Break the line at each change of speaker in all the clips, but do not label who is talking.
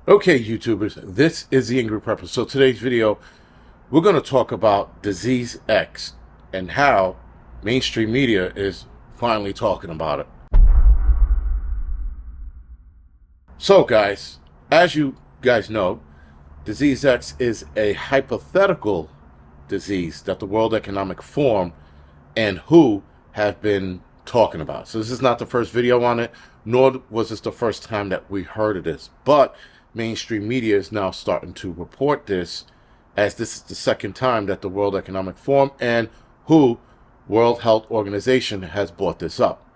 Okay, YouTubers, this is the Angryprepper. So today's video, we're going to talk about Disease X and how mainstream media is finally talking about it. So guys, as you guys know, Disease X is a hypothetical disease that the World Economic Forum and WHO have been talking about. So this is not the first video on it, nor was this the first time that we heard of this. But mainstream media is now starting to report this, as this is the second time that the World Economic Forum and WHO, World Health Organization, has brought this up.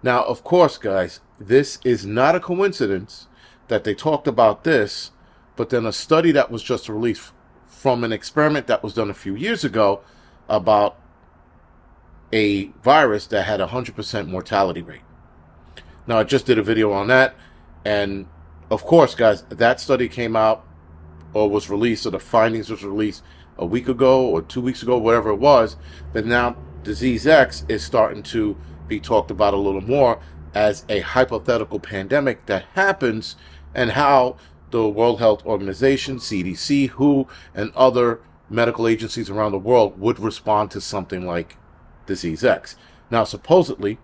Now, of course, guys, this is not a coincidence that they talked about this, but then a study that was just released from an experiment that was done a few years ago about a virus that had a 100% mortality rate. Now, I just did a video on that, and of course, guys, that study came out or was released, or the findings was released a week ago or 2 weeks ago, whatever it was. But now Disease X is starting to be talked about a little more as a hypothetical pandemic that happens, and how the World Health Organization, CDC, WHO, and other medical agencies around the world would respond to something like Disease X. Now, supposedly,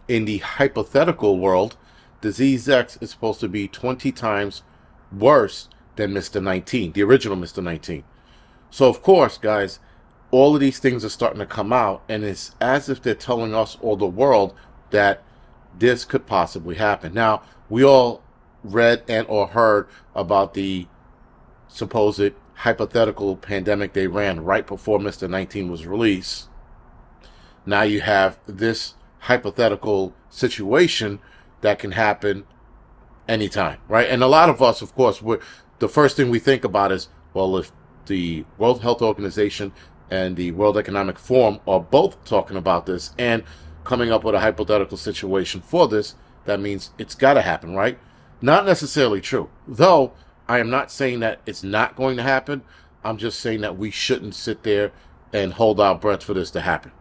in the hypothetical world, Disease X is supposed to be 20 times worse than Mr. 19, the original Mr. 19. So, of course, guys, all of these things are starting to come out, and it's as if they're telling us, or the world, that this could possibly happen. Now, we all read and or heard about the supposed hypothetical pandemic they ran right before Mr. 19 was released. Now you have this hypothetical situation that can happen anytime, right? And a lot of us, of course, the first thing we think about is, well, if the World Health Organization and the World Economic Forum are both talking about this and coming up with a hypothetical situation for this, that means it's got to happen, right? Not necessarily true. Though, I am not saying that it's not going to happen. I'm just saying that we shouldn't sit there and hold our breath for this to happen.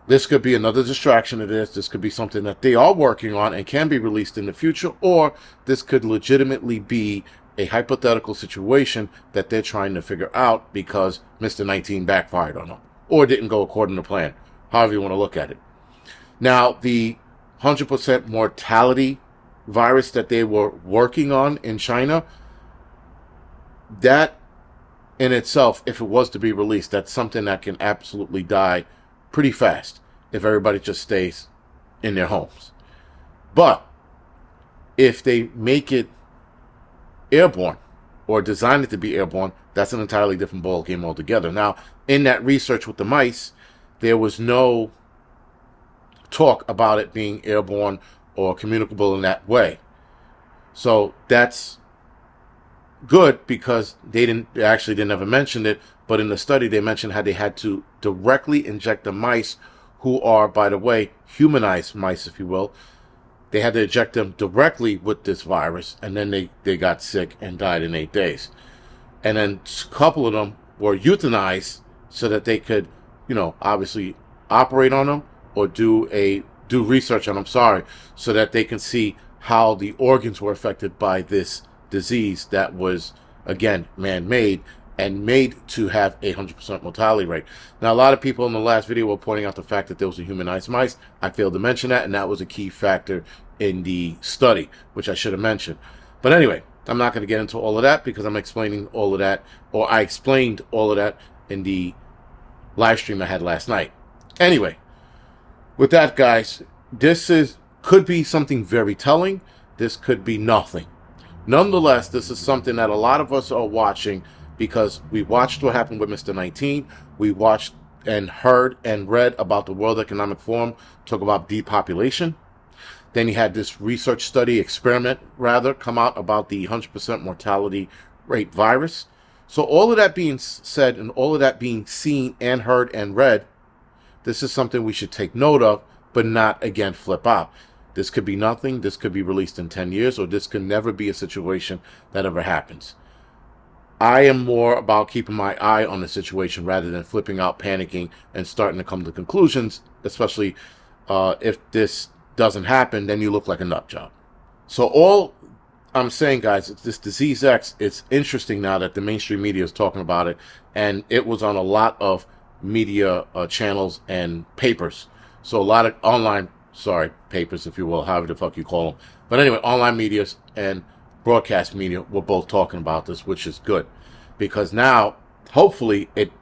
This could be another distraction of this. This could be something that they are working on and can be released in the future, or this could legitimately be a hypothetical situation that they're trying to figure out because Mr. 19 backfired on them or didn't go according to plan, however you want to look at it. Now, the 100% mortality virus that they were working on in China, that in itself, if it was to be released, that's something that can absolutely die pretty fast if everybody just stays in their homes. But if they make it airborne or design it to be airborne, that's an entirely different ball game altogether. Now, in that research with the mice, there was no talk about it being airborne or communicable in that way. So that's good, because they didn't ever mention it, but in the study they mentioned how they had to directly inject the mice, who are, by the way, humanized mice, if you will. They had to inject them directly with this virus, and then they got sick and died in 8 days. And then a couple of them were euthanized so that they could, obviously operate on them or do research on them, so that they can see how the organs were affected by this disease that was, again, man-made and made to have a 100% mortality rate. Now, a lot of people in the last video were pointing out the fact that there was a humanized mice. I failed to mention that, and that was a key factor in the study, which I should have mentioned. But anyway, I'm not going to get into all of that because I'm explaining all of that, or I explained all of that in the live stream I had last night. Anyway, with that, guys, this could be something very telling. This could be nothing. Nonetheless, this is something that a lot of us are watching, because we watched what happened with Mr. 19. We watched and heard and read about the World Economic Forum talk about depopulation. Then you had this research study, experiment rather, come out about the 100% mortality rate virus. So all of that being said, and all of that being seen and heard and read, this is something we should take note of, but not, again, flip out. This could be nothing. This could be released in 10 years, or this could never be a situation that ever happens. I am more about keeping my eye on the situation rather than flipping out, panicking, and starting to come to conclusions, especially if this doesn't happen, then you look like a nut job. So all I'm saying, guys, it's this disease X. It's interesting now that the mainstream media is talking about it, and it was on a lot of media channels and papers. So a lot of online, sorry, papers, if you will, however the fuck you call them. But anyway, online media and broadcast media were both talking about this, which is good, because now hopefully it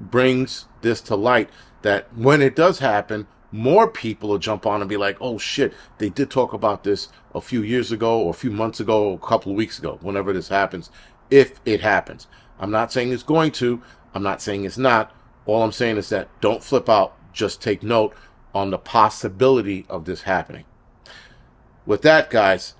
brings this to light that when it does happen, more people will jump on and be like, oh shit, they did talk about this a few years ago or a few months ago or a couple of weeks ago, whenever this happens, if it happens. I'm not saying it's going to. I'm not saying it's not. All I'm saying is that don't flip out. Just take note on the possibility of this happening. With that, guys,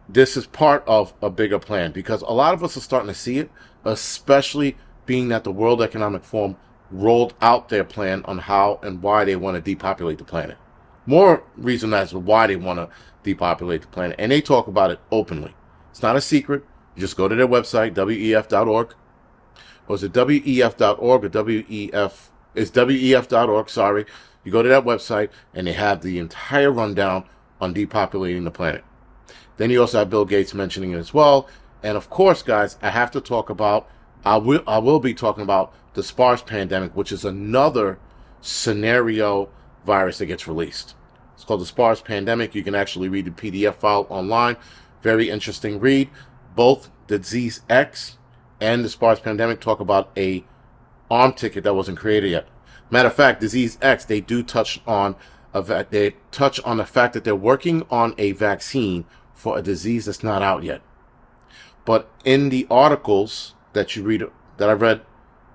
this is part of a bigger plan because a lot of us are starting to see it, especially being that the World Economic Forum rolled out their plan on how and why they want to depopulate the planet. More reason as to why they want to depopulate the planet. And they talk about it openly. It's not a secret. You just go to their website, WEF.org. Or is it WEF.org or WEF? It's WEF.org, sorry. You go to that website and they have the entire rundown on depopulating the planet. Then you also have Bill Gates mentioning it as well. And of course, guys, I have to talk about, I will be talking about the SPARS pandemic, which is another scenario virus that gets released. It's called the SPARS pandemic. You can actually read the PDF file online. Very interesting read. Both the disease X and the SPARS pandemic talk about a arm ticket that wasn't created yet. Matter of fact, disease X, they do touch on the fact that they're working on a vaccine for a disease that's not out yet. But in the articles that you read, that I read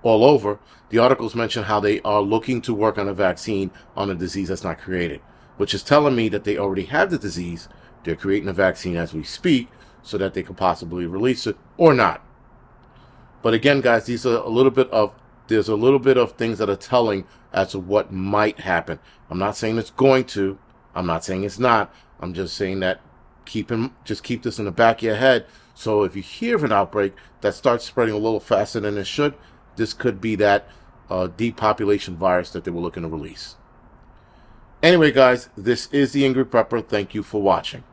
all over, the articles mention how they are looking to work on a vaccine on a disease that's not created, which is telling me that they already have the disease. They're creating a vaccine as we speak so that they could possibly release it or not. But again, guys, there's a little bit of things that are telling as to what might happen. I'm not saying it's going to. I'm not saying it's not. I'm just saying that just keep this in the back of your head. So if you hear of an outbreak that starts spreading a little faster than it should, this could be that depopulation virus that they were looking to release. Anyway, guys, this is the Angry Prepper. Thank you for watching.